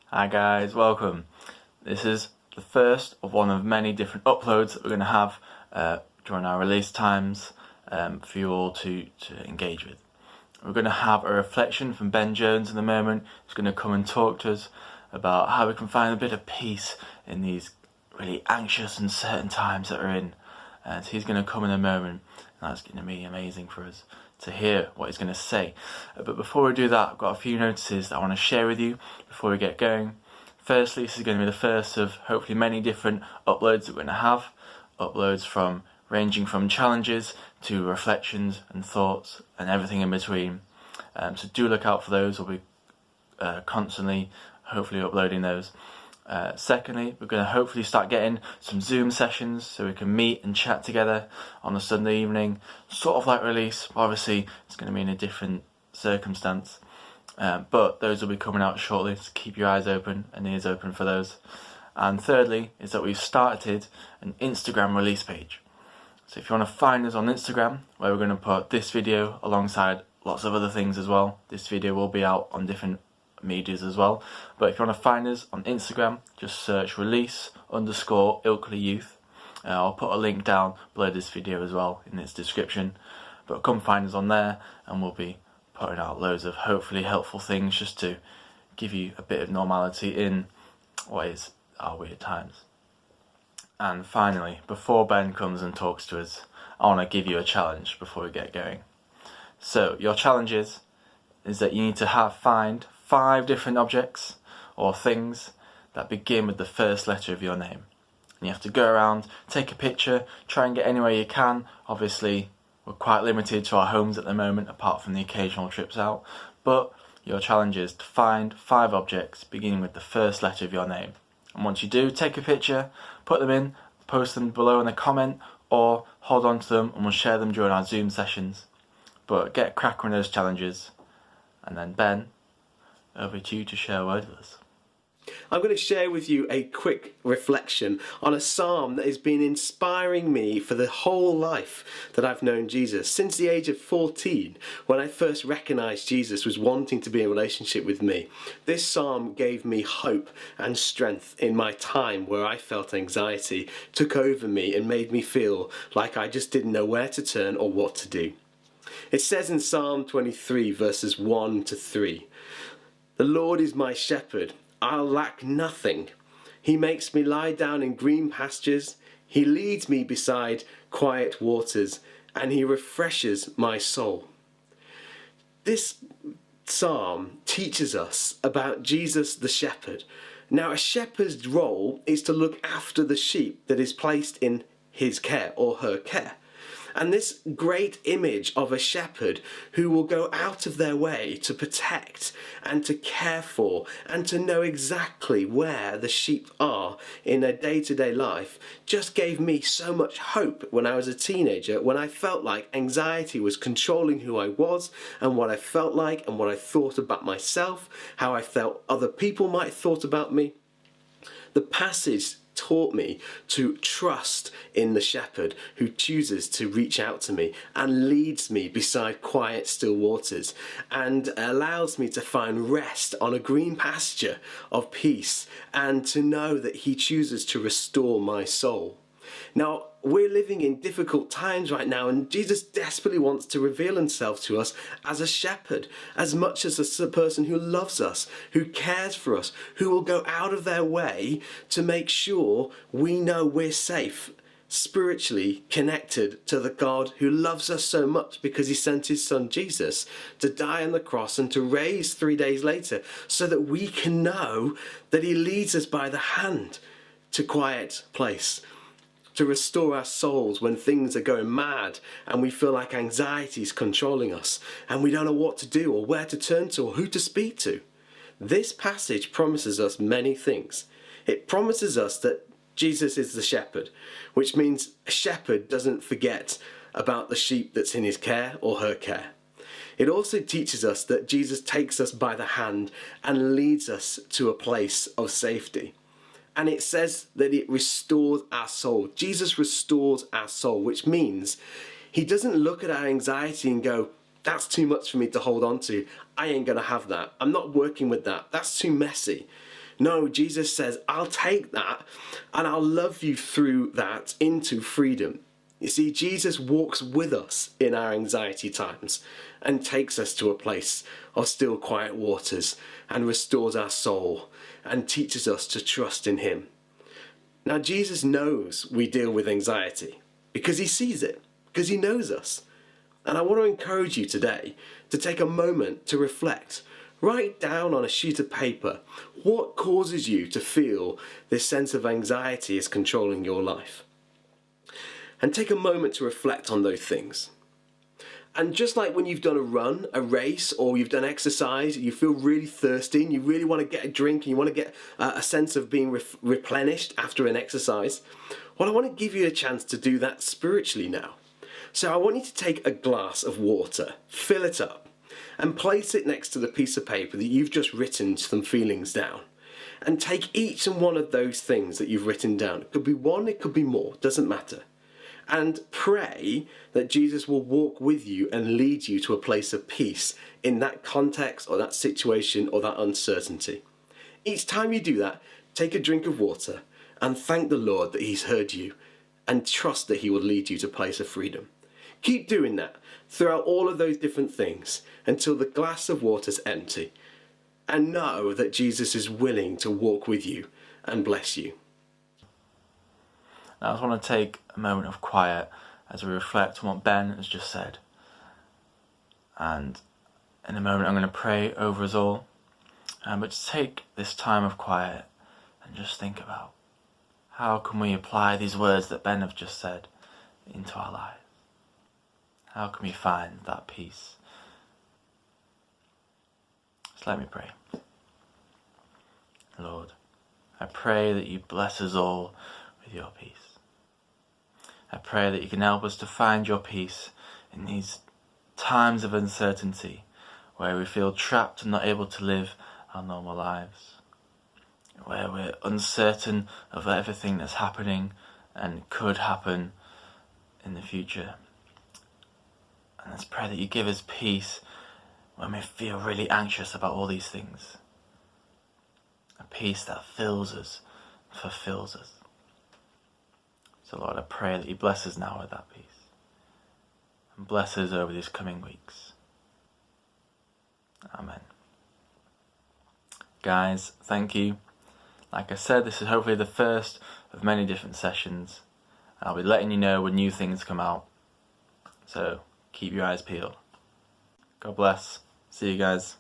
Hi guys, welcome. This is the first of one of many different uploads that we're going to have during our release times for you all to engage with. We're going to have a reflection from Ben Jones in a moment. He's going to come and talk to us about how we can find a bit of peace in these really anxious and certain times that we're in. So he's going to come in a moment, and that's going to be amazing for us to hear what he's going to say. But before we do that, I've got a few notices that I want to share with you before we get going. Firstly, this is going to be the first of hopefully many different uploads that we're going to have. Uploads from ranging from challenges to reflections and thoughts and everything in between. So do look out for those. We'll be constantly hopefully uploading those. Secondly, we're going to hopefully start getting some Zoom sessions so we can meet and chat together on a Sunday evening, sort of like release. Obviously, it's going to be in a different circumstance, but those will be coming out shortly, so keep your eyes open and ears open for those. And thirdly, is that we've started an Instagram release page. So if you want to find us on Instagram, where we're going to put this video alongside lots of other things as well. This video will be out on different medias as well, but if you want to find us on Instagram, just search release_Ilkley Youth. I'll put a link down below this video as well in its description, but come find us on there and we'll be putting out loads of hopefully helpful things just to give you a bit of normality in what is our weird times. And finally, before Ben comes and talks to us, I want to give you a challenge before we get going. So your challenge is that you need to find 5 different objects or things that begin with the first letter of your name. And you have to go around, take a picture, try and get anywhere you can. Obviously, we're quite limited to our homes at the moment, apart from the occasional trips out. But your challenge is to find 5 objects beginning with the first letter of your name. And once you do, take a picture, put them in, post them below in a comment, or hold on to them and we'll share them during our Zoom sessions. But get cracking on those challenges. And then Ben, over to you to share a word with us. I'm going to share with you a quick reflection on a psalm that has been inspiring me for the whole life that I've known Jesus. Since the age of 14, when I first recognised Jesus was wanting to be in a relationship with me, this psalm gave me hope and strength in my time where I felt anxiety took over me and made me feel like I just didn't know where to turn or what to do. It says in Psalm 23 verses 1 to 3, "The Lord is my shepherd, I'll lack nothing. He makes me lie down in green pastures. He leads me beside quiet waters, and he refreshes my soul." This psalm teaches us about Jesus the shepherd. Now, a shepherd's role is to look after the sheep that is placed in his care or her care. And this great image of a shepherd who will go out of their way to protect and to care for and to know exactly where the sheep are in their day-to-day life just gave me so much hope when I was a teenager, when I felt like anxiety was controlling who I was and what I felt like and what I thought about myself, how I felt other people might have thought about me. The passage taught me to trust in the shepherd who chooses to reach out to me and leads me beside quiet still waters and allows me to find rest on a green pasture of peace and to know that he chooses to restore my soul. Now, we're living in difficult times right now, and Jesus desperately wants to reveal himself to us as a shepherd, as much as a person who loves us, who cares for us, who will go out of their way to make sure we know we're safe, spiritually connected to the God who loves us so much because he sent his son Jesus to die on the cross and to raise 3 days later so that we can know that he leads us by the hand to quiet place, to restore our souls when things are going mad and we feel like anxiety is controlling us and we don't know what to do or where to turn to or who to speak to. This passage promises us many things. It promises us that Jesus is the shepherd, which means a shepherd doesn't forget about the sheep that's in his care or her care. It also teaches us that Jesus takes us by the hand and leads us to a place of safety. And it says that it restores our soul. Jesus restores our soul, which means he doesn't look at our anxiety and go, that's too much for me to hold on to. I ain't going to have that. I'm not working with that. That's too messy. No, Jesus says, I'll take that and I'll love you through that into freedom. You see, Jesus walks with us in our anxiety times and takes us to a place of still quiet waters and restores our soul and teaches us to trust in him. Now, Jesus knows we deal with anxiety because he sees it, because he knows us. And I want to encourage you today to take a moment to reflect. Write down on a sheet of paper what causes you to feel this sense of anxiety is controlling your life. And take a moment to reflect on those things. And just like when you've done a run, a race, or you've done exercise, you feel really thirsty and you really want to get a drink and you want to get a sense of being replenished after an exercise, well, I want to give you a chance to do that spiritually now. So I want you to take a glass of water, fill it up, and place it next to the piece of paper that you've just written some feelings down. And take each and one of those things that you've written down. It could be one, it could be more, doesn't matter. And pray that Jesus will walk with you and lead you to a place of peace in that context or that situation or that uncertainty. Each time you do that, take a drink of water and thank the Lord that he's heard you and trust that he will lead you to a place of freedom. Keep doing that throughout all of those different things until the glass of water's empty. And know that Jesus is willing to walk with you and bless you. Now I just want to take a moment of quiet as we reflect on what Ben has just said. And in a moment I'm going to pray over us all. But just take this time of quiet and just think about how can we apply these words that Ben have just said into our lives. How can we find that peace? So let me pray. Lord, I pray that you bless us all with your peace. I pray that you can help us to find your peace in these times of uncertainty where we feel trapped and not able to live our normal lives, where we're uncertain of everything that's happening and could happen in the future. And let's pray that you give us peace when we feel really anxious about all these things. A peace that fills us, fulfills us. So Lord, I pray that you bless us now with that peace. And bless us over these coming weeks. Amen. Guys, thank you. Like I said, this is hopefully the first of many different sessions. I'll be letting you know when new things come out. So keep your eyes peeled. God bless. See you guys.